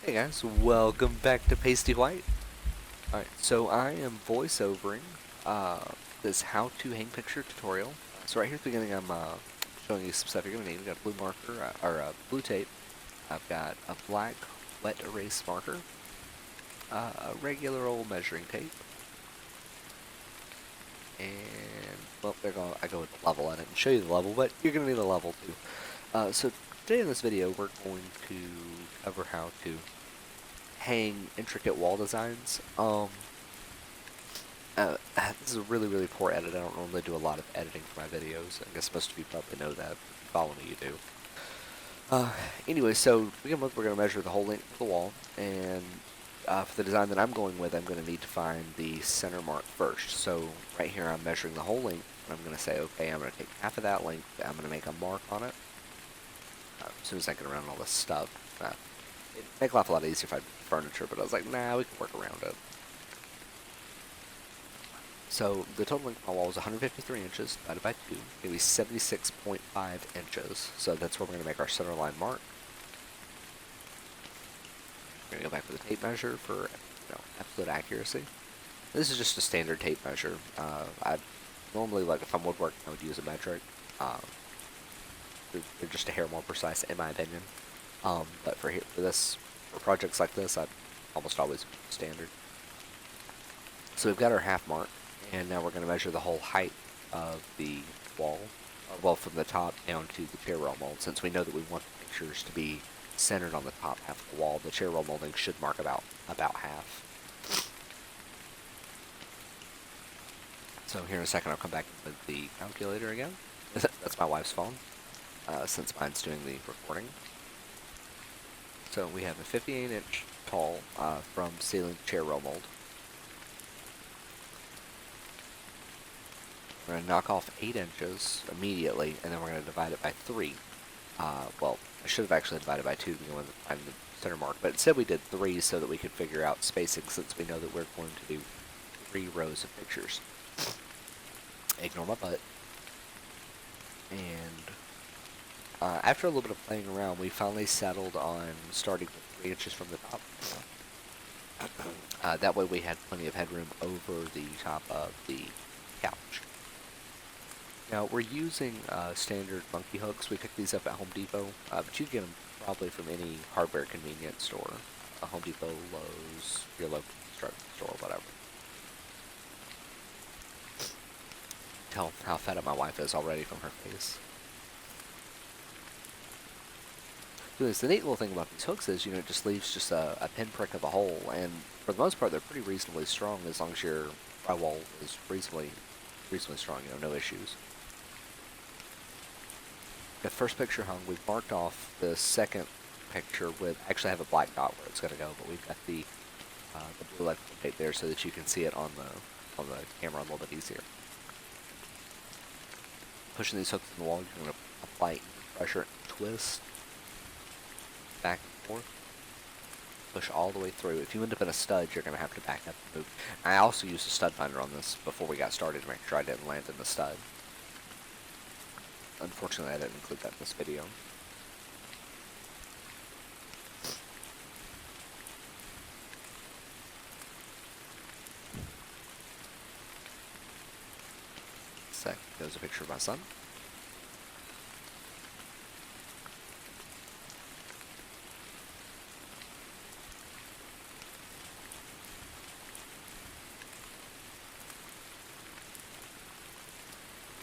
Hey guys, welcome back to Pasty White. Alright, so I am voiceovering this how to hang picture tutorial. So right here at the beginning I'm showing you some stuff you're going to need. We've got a blue marker, blue tape. I've got a black wet erase marker, a regular old measuring tape, and, well, I go with the level on it and show you the level, but you're going to need a level too. So today in this video we're going to cover how to hang intricate wall designs. This is a really poor edit. I don't normally do a lot of editing for my videos. I guess most of you probably know that. If you follow me, you do. Anyway, so to begin with, we're going to measure the whole length of the wall, and for the design that I'm going with, I'm going to need to find the center mark first. So right here, I'm measuring the whole length, and I'm going to say, okay, I'm going to take half of that length, I'm going to make a mark on it. As soon as I get around all this stuff, it'd make life a lot easier if I had furniture, but I was like, nah, we can work around it. So the total length of my wall is 153 inches divided by 2, going to be 76.5 inches. So that's where we're going to make our center line mark. We're going to go back to the tape measure for absolute accuracy. This is just a standard tape measure. I normally, like if I'm woodworking, I would use a metric. They're just a hair more precise, in my opinion. But for projects like this, I almost always use standard. So we've got our half mark. And now we're going to measure the whole height of the wall, well, from the top down to the chair rail mold. Since we know that we want the pictures to be centered on the top half of the wall, the chair rail molding should mark about half. So here in a second I'll come back with the calculator again. That's my wife's phone, since mine's doing the recording. So we have a 58-inch tall from ceiling to chair rail mold. We're going to knock off 8 inches immediately, and then we're going to divide it by 3. Well, I should have actually divided by 2 to begin with to find the center mark, but instead we did 3 so that we could figure out spacing, since we know that we're going to do 3 rows of pictures. Ignore my butt. And after a little bit of playing around, we finally settled on starting with 3 inches from the top. That way we had plenty of headroom over the top of the couch. Now, we're using standard monkey hooks. We picked these up at Home Depot, but you can get them probably from any hardware convenience store. Home Depot, Lowe's, your local construction store, whatever. Tell how fed up my wife is already from her face. The neat little thing about these hooks is, it just leaves just a pinprick of a hole, and for the most part, they're pretty reasonably strong as long as your drywall is reasonably strong, no issues. The first picture hung, we've marked off the second picture with, actually I have a black dot where it's going to go, but we've got the blue electrical tape there so that you can see it on the camera a little bit easier. Pushing these hooks in the wall, you're going to apply pressure and twist back and forth. Push all the way through. If you end up in a stud, you're going to have to back up and move. I also used a stud finder on this before we got started to make sure I didn't land in the stud. Unfortunately, I didn't include that in this video. Second goes a picture of my son.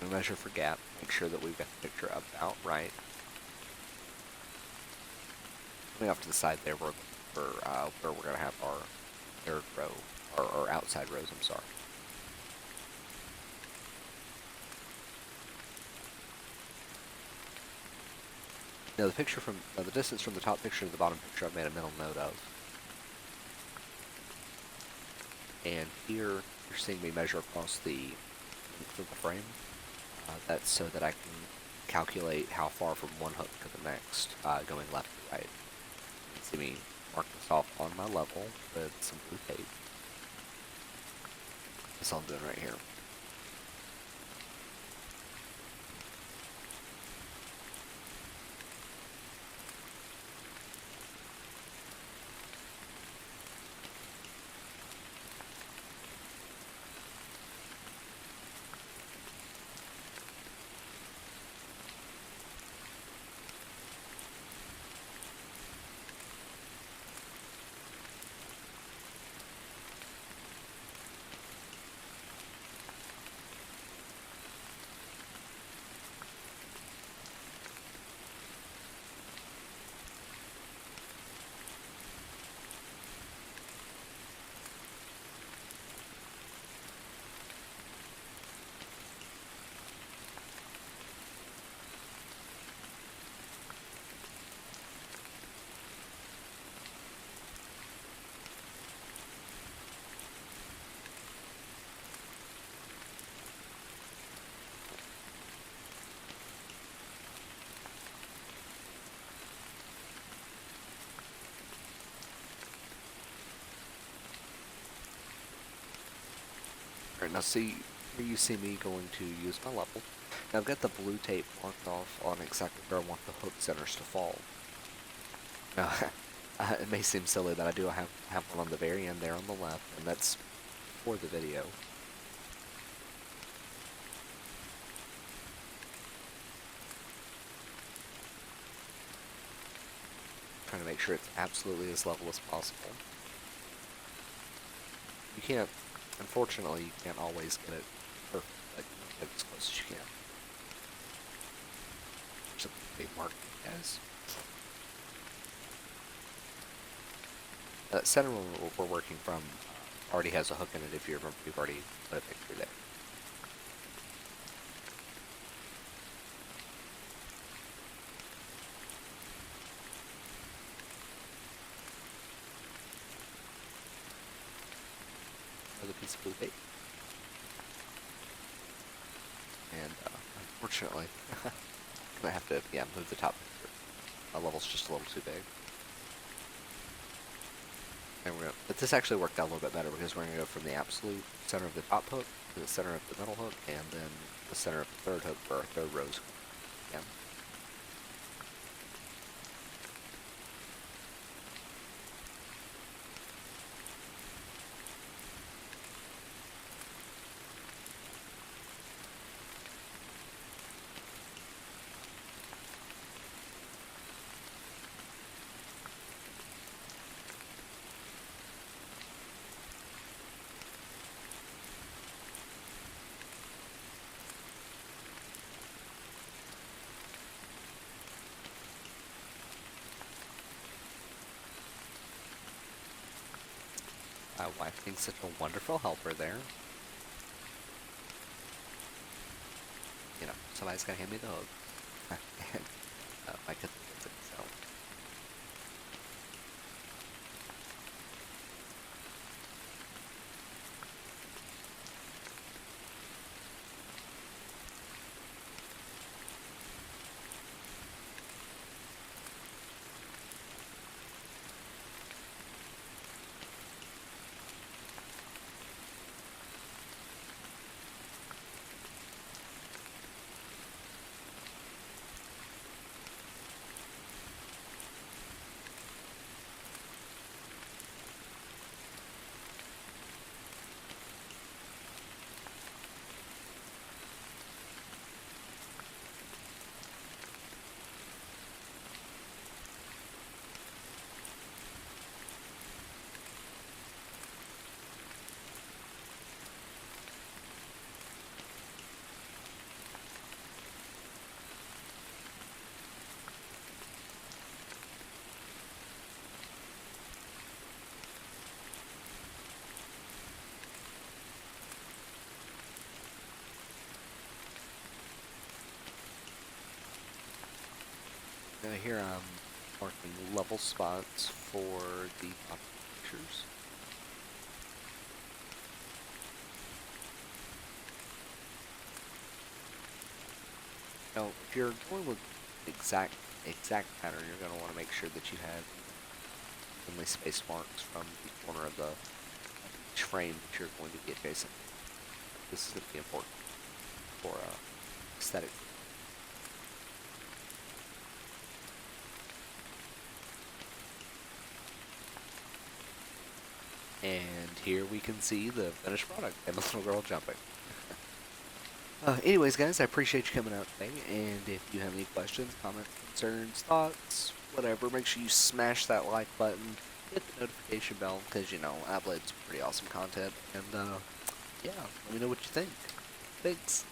We measure for gap, make sure that we've got the picture about right. Coming off to the side there, we're looking for where we're going to have our third row, or outside rows, I'm sorry. Now the distance from the top picture to the bottom picture I've made a mental note of. And here you're seeing me measure across the length of the frame. That's so that I can calculate how far from one hook to the next, going left to right. You can see me mark this off on my level with some blue tape. That's all I'm doing right here. Alright, now see, here you see me going to use my level. Now I've got the blue tape marked off on exactly where I want the hook centers to fall. Now, it may seem silly, but I do have one on the very end there on the left, and that's for the video. Trying to make sure it's absolutely as level as possible. You can't, unfortunately, you can't always get it perfect, but you can get it as close as you can. There's a big mark, guys. That center one we're working from already has a hook in it. If you remember, we've already put a picture there. Another piece of blue tape. And unfortunately, I'm gonna have to move the top picture. My level's just a little too big. And but this actually worked out a little bit better because we're gonna go from the absolute center of the top hook to the center of the middle hook, and then the center of the third hook for our third rose. Yeah. My wife being such a wonderful helper there. You know, somebody's gotta hand me the hook. And my kid gets it, so. Now here I'm marking level spots for the top pictures. Now, if you're going with exact pattern, you're going to want to make sure that you have evenly spaced marks from each corner of each frame that you're going to be adjacent. This is going to be important for aesthetic. And here we can see the finished product and the little girl jumping. Anyways, guys, I appreciate you coming out today, and if you have any questions, comments, concerns, thoughts, whatever, make sure you smash that like button, hit the notification bell, because, you know, I upload some pretty awesome content, and, yeah, let me know what you think. Thanks.